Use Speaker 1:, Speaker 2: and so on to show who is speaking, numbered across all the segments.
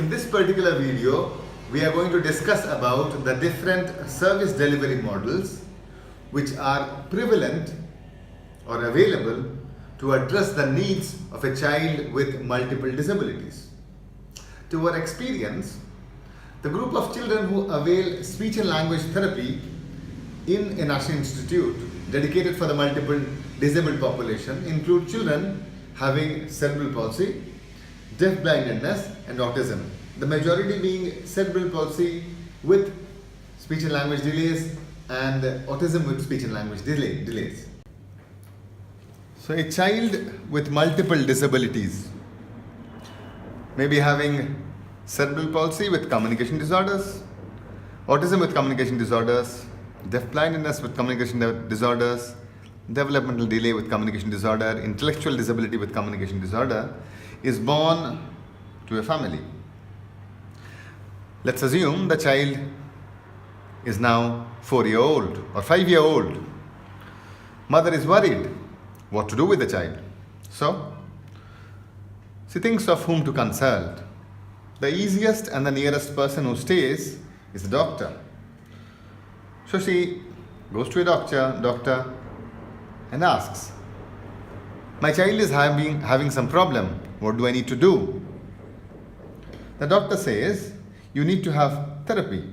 Speaker 1: In this particular video, we are going to discuss about the different service delivery models which are prevalent or available to address the needs of a child with multiple disabilities. To our experience, the group of children who avail speech and language therapy in a national institute dedicated for the multiple disabled population include children having cerebral palsy, deafblindness and autism. The majority being cerebral palsy with speech and language delays and autism with speech and language delays. So a child with multiple disabilities may be having cerebral palsy with communication disorders, autism with communication disorders, deafblindness with communication disorders, developmental delay with communication disorder, intellectual disability with communication disorder, is born to a family. Let's assume the child is now 4-year-old or 5-year-old. Mother is worried what to do with the child. So, she thinks of whom to consult. The easiest and the nearest person who stays is the doctor. So she goes to a doctor and asks, my child is having some problem. What do I need to do? The doctor says, you need to have therapy.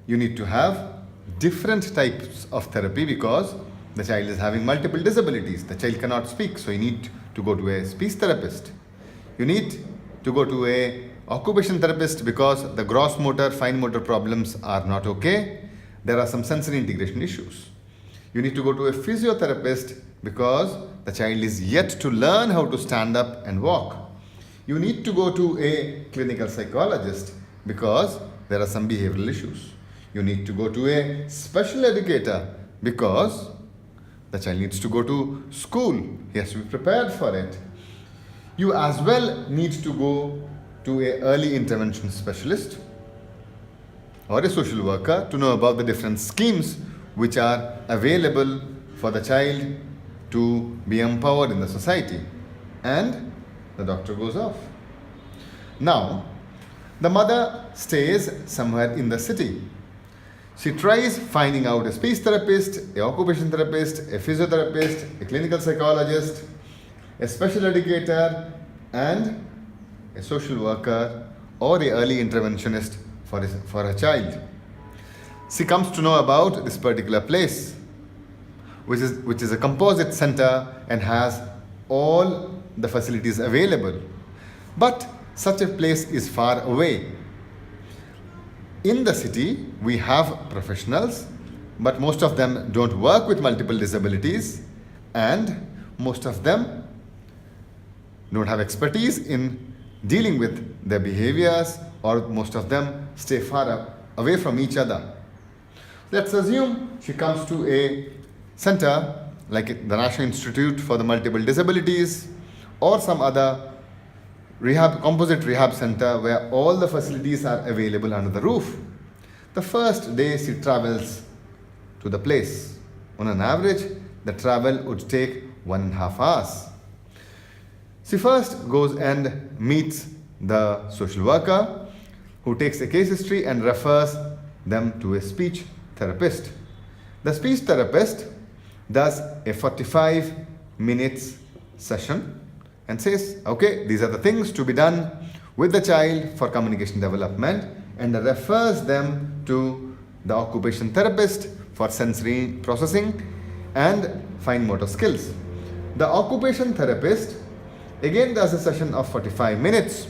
Speaker 1: You need to have different types of therapy because the child is having multiple disabilities. The child cannot speak, so you need to go to a speech therapist. You need to go to a occupation therapist because the gross motor, fine motor problems are not okay. There are some sensory integration issues. You need to go to a physiotherapist because the child is yet to learn how to stand up and walk. You need to go to a clinical psychologist because there are some behavioral issues. You need to go to a special educator because the child needs to go to school. He has to be prepared for it. You as well need to go to an early intervention specialist or a social worker to know about the different schemes which are available for the child to be empowered in the society. And the doctor goes off. Now, the mother stays somewhere in the city. She tries finding out a speech therapist, an occupation therapist, a physiotherapist, a clinical psychologist, a special educator, and a social worker or an early interventionist for her child. She comes to know about this particular place, which is a composite center and has all the facilities available. But such a place is far away. In the city, we have professionals, but most of them don't work with multiple disabilities, and most of them don't have expertise in dealing with their behaviors, or most of them stay far away from each other. Let's assume she comes to a center like the National Institute for the Multiple Disabilities or some other composite rehab center where all the facilities are available under the roof. The first day she travels to the place. On an average, the travel would take 1.5 hours. She first goes and meets the social worker who takes a case history and refers them to a speech therapist. The speech therapist does a 45 minutes session and says, okay, these are the things to be done with the child for communication development, and refers them to the occupation therapist for sensory processing and fine motor skills. The occupation therapist again does a session of 45 minutes,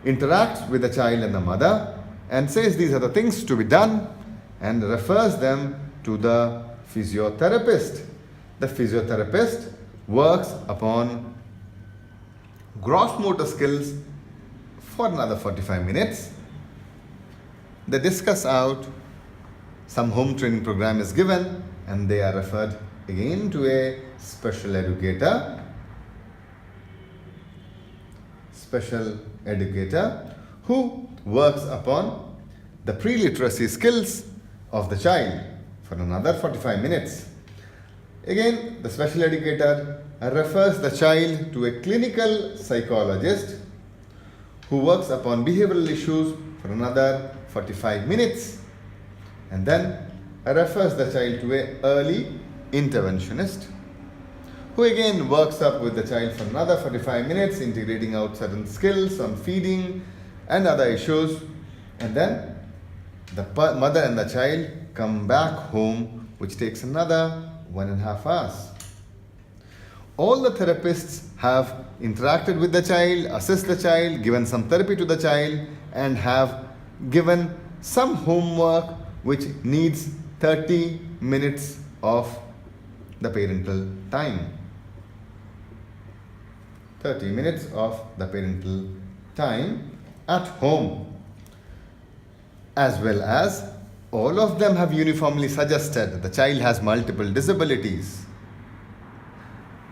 Speaker 1: interacts with the child and the mother and says these are the things to be done and refers them to the physiotherapist. The physiotherapist works upon gross motor skills for another 45 minutes. They discuss out, some home training program is given, and they are referred again to a special educator who works upon the pre-literacy skills of the child for another 45 minutes. Again, the special educator refers the child to a clinical psychologist who works upon behavioral issues for another 45 minutes and then refers the child to an early interventionist who again works up with the child for another 45 minutes, integrating out certain skills on feeding and other issues, and then the mother and the child come back home, which takes another 1.5 hours. All the therapists have interacted with the child, assessed the child, given some therapy to the child, and have given some homework which needs 30 minutes of the parental time. 30 minutes of the parental time at home. As well as all of them have uniformly suggested the child has multiple disabilities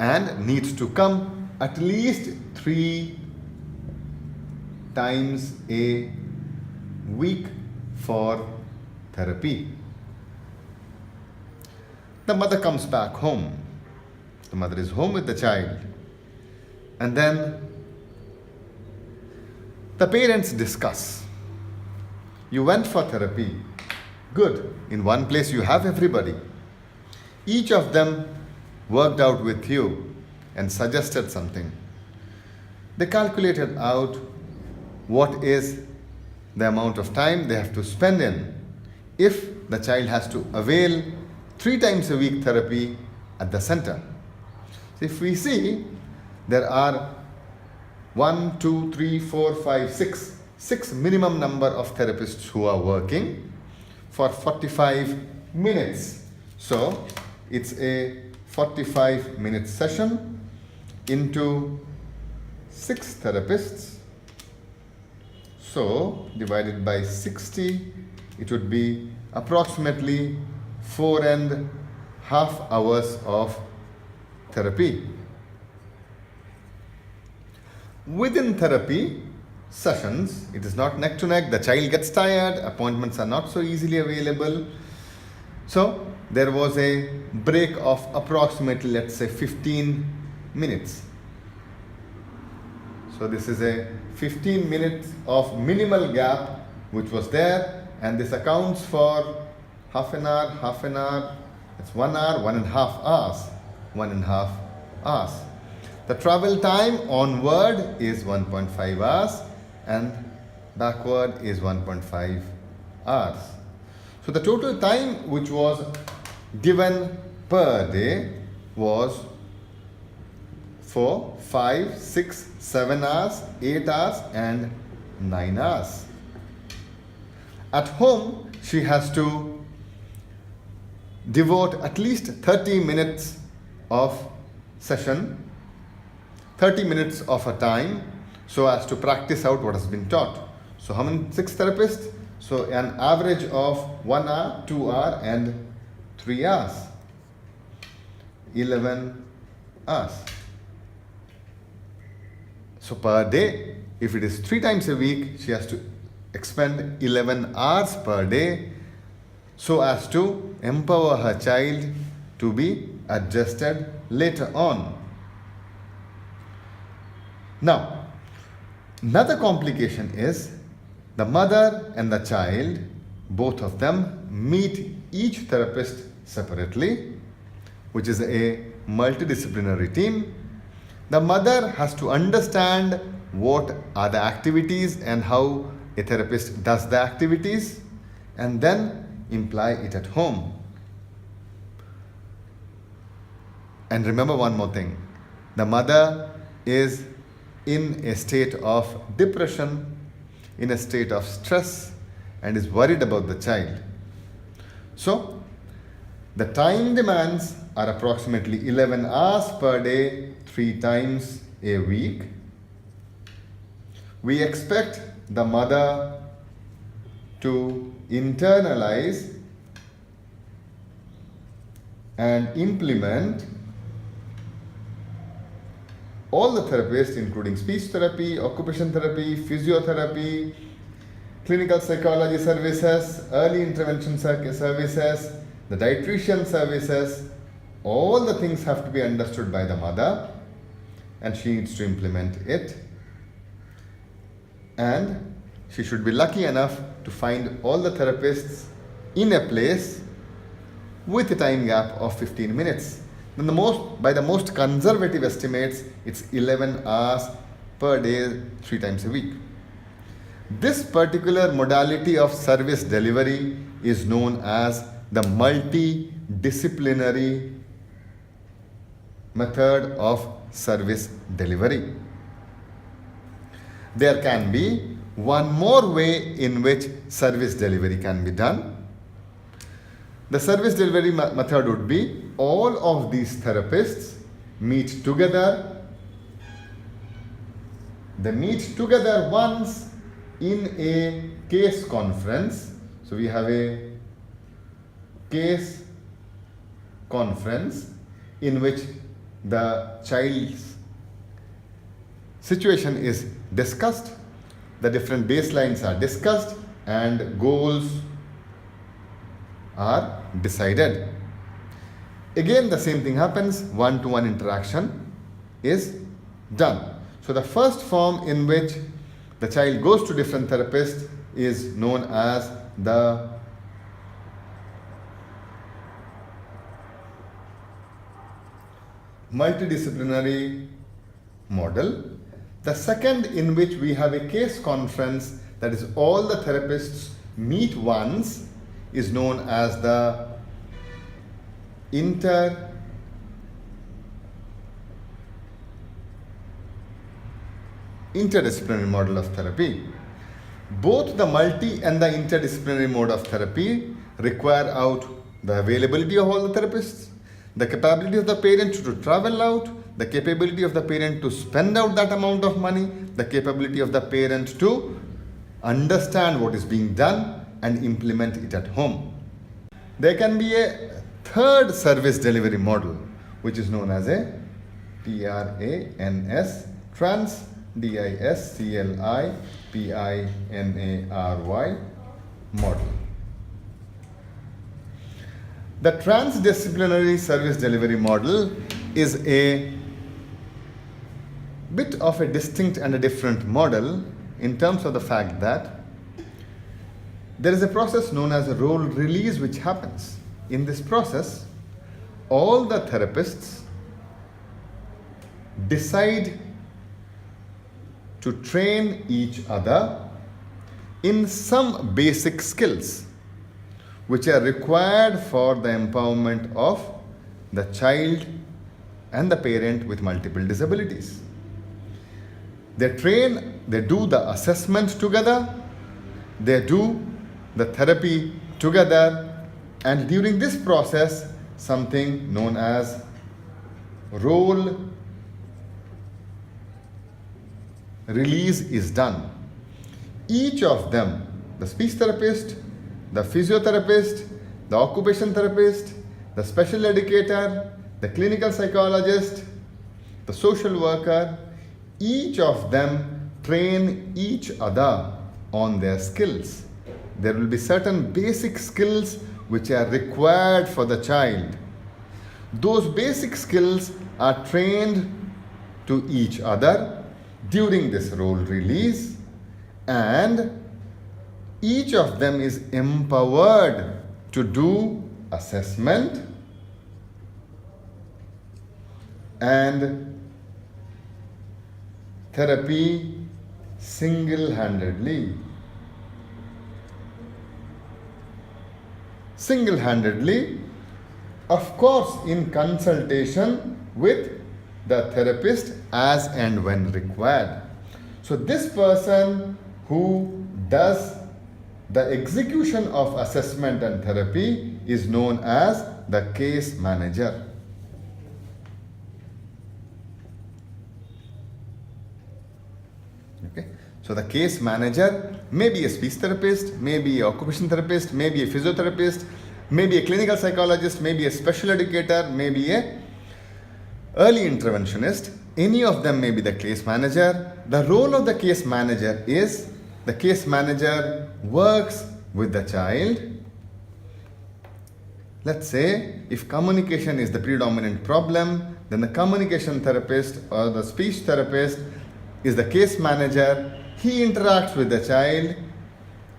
Speaker 1: and needs to come at least 3 times a week for therapy. The mother comes back home. The mother is home with the child. And then the parents discuss. You went for therapy. Good. In one place you have everybody. Each of them worked out with you and suggested something. They calculated out what is the amount of time they have to spend in if the child has to avail 3 times a week therapy at the center. So if we see, there are 1, 2, 3, 4, 5, 6 minimum number of therapists who are working for 45 minutes. So it's a 45-minute session into 6 therapists. So divided by 60, it would be approximately 4.5 hours of therapy. Within therapy sessions, it is not neck to neck. The child gets tired, appointments are not so easily available. So there was a break of approximately, let's say, 15 minutes. So this is a 15 minutes of minimal gap which was there, and this accounts for half an hour, it's 1 hour, 1.5 hours, 1.5 hours. The travel time onward is 1.5 hours and backward is 1.5 hours. So the total time which was given per day was 4, 5, 6, 7 hours, 8 hours and 9 hours. At home, she has to devote at least 30 minutes of session, 30 minutes of her time, so as to practice out what has been taught. So how many? 6 therapists? So an average of 1 hour, 2 hours and 3 hours. 11 hours. So per day, if it is 3 times a week, she has to expend 11 hours per day so as to empower her child to be adjusted later on. Now, another complication is the mother and the child, both of them, meet each therapist separately, which is a multidisciplinary team. The mother has to understand what are the activities and how a therapist does the activities, and then imply it at home. And remember one more thing. The mother is in a state of depression, in a state of stress, and is worried about the child. So, the time demands are approximately 11 hours per day, 3 times a week. We expect the mother to internalize and implement all the therapists, including speech therapy, occupation therapy, physiotherapy, clinical psychology services, early intervention services, the dietitian services. All the things have to be understood by the mother, and she needs to implement it. and she should be lucky enough to find all the therapists in a place with a time gap of 15 minutes. Then by the most conservative estimates, it's 11 hours per day, 3 times a week. This particular modality of service delivery is known as the multidisciplinary method of service delivery. There can be one more way in which service delivery can be done. The service delivery method would be all of these therapists meet together. They meet together once in a case conference. So we have a case conference in which the child's situation is discussed, the different baselines are discussed, and goals are decided. Again, the same thing happens, one-to-one interaction is done. So the first form in which the child goes to different therapists is known as the multidisciplinary model. The second, in which we have a case conference, that is all the therapists meet once, is known as the interdisciplinary model of therapy. Both the multi and the interdisciplinary mode of therapy require out the availability of all the therapists, the capability of the parent to travel out, the capability of the parent to spend out that amount of money, the capability of the parent to understand what is being done and implement it at home. There can be a third service delivery model, which is known as a TRANS, Transdisclipinary model. The transdisciplinary service delivery model is a bit of a distinct and a different model in terms of the fact that there is a process known as a role release which happens. In this process, all the therapists decide to train each other in some basic skills which are required for the empowerment of the child and the parent with multiple disabilities. They train, they do the assessment together, they do the therapy together, and during this process, something known as role release is done. Each of them, the speech therapist, the physiotherapist, the occupation therapist, the special educator, the clinical psychologist, the social worker, each of them train each other on their skills. There will be certain basic skills which are required for the child. Those basic skills are trained to each other during this role release, and each of them is empowered to do assessment and therapy single-handedly. Of course, in consultation with the therapist as and when required. So this person who does the execution of assessment and therapy is known as the case manager. Okay. So the case manager may be a speech therapist, may be an occupation therapist, may be a physiotherapist, may be a clinical psychologist, may be a special educator, may be a early interventionist. Any of them may be the case manager. The role of the case manager is the case manager works with the child. Let's say if communication is the predominant problem, then the communication therapist or the speech therapist is the case manager He interacts with the child,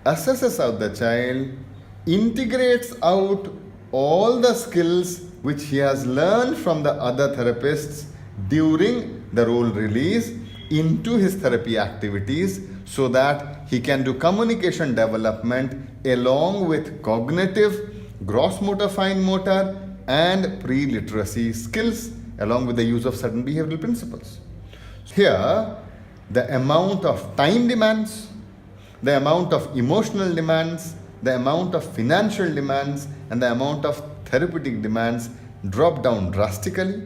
Speaker 1: assesses out the child, integrates out all the skills which he has learned from the other therapists during the role release into his therapy activities, so that he can do communication development along with cognitive, gross motor, fine motor, and pre-literacy skills, along with the use of certain behavioral principles. Here, the amount of time demands, the amount of emotional demands, the amount of financial demands, and the amount of therapeutic demands drop down drastically.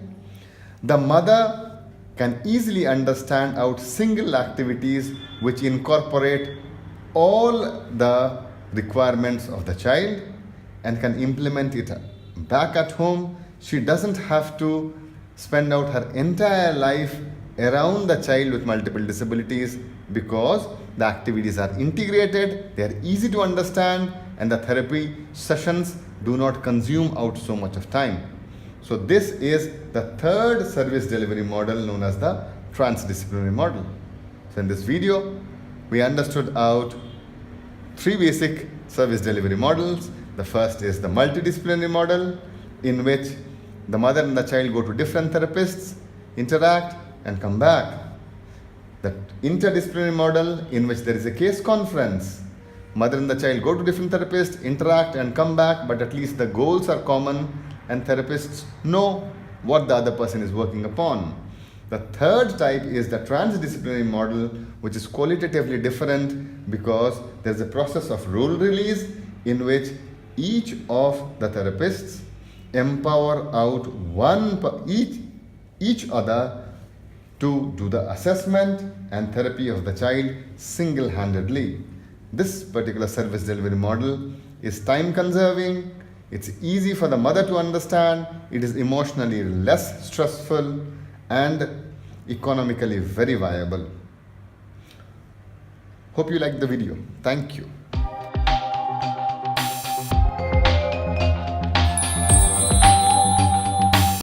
Speaker 1: The mother can easily understand out single activities which incorporate all the requirements of the child and can implement it back at home. She doesn't have to spend out her entire life around the child with multiple disabilities, because the activities are integrated, they are easy to understand, and the therapy sessions do not consume out so much of time. So this is the third service delivery model, known as the transdisciplinary model. So in this video, we understood out three basic service delivery models. The first is the multidisciplinary model, in which the mother and the child go to different therapists, interact, and come back. The interdisciplinary model, in which there is a case conference. Mother and the child go to different therapists, interact, and come back, but at least the goals are common and therapists know what the other person is working upon. The third type is the transdisciplinary model, which is qualitatively different because there's a process of role release in which each of the therapists empower out each other to do the assessment and therapy of the child single-handedly. This particular service delivery model is time conserving, it's easy for the mother to understand, it is emotionally less stressful, and economically very viable. Hope you liked the video. Thank you.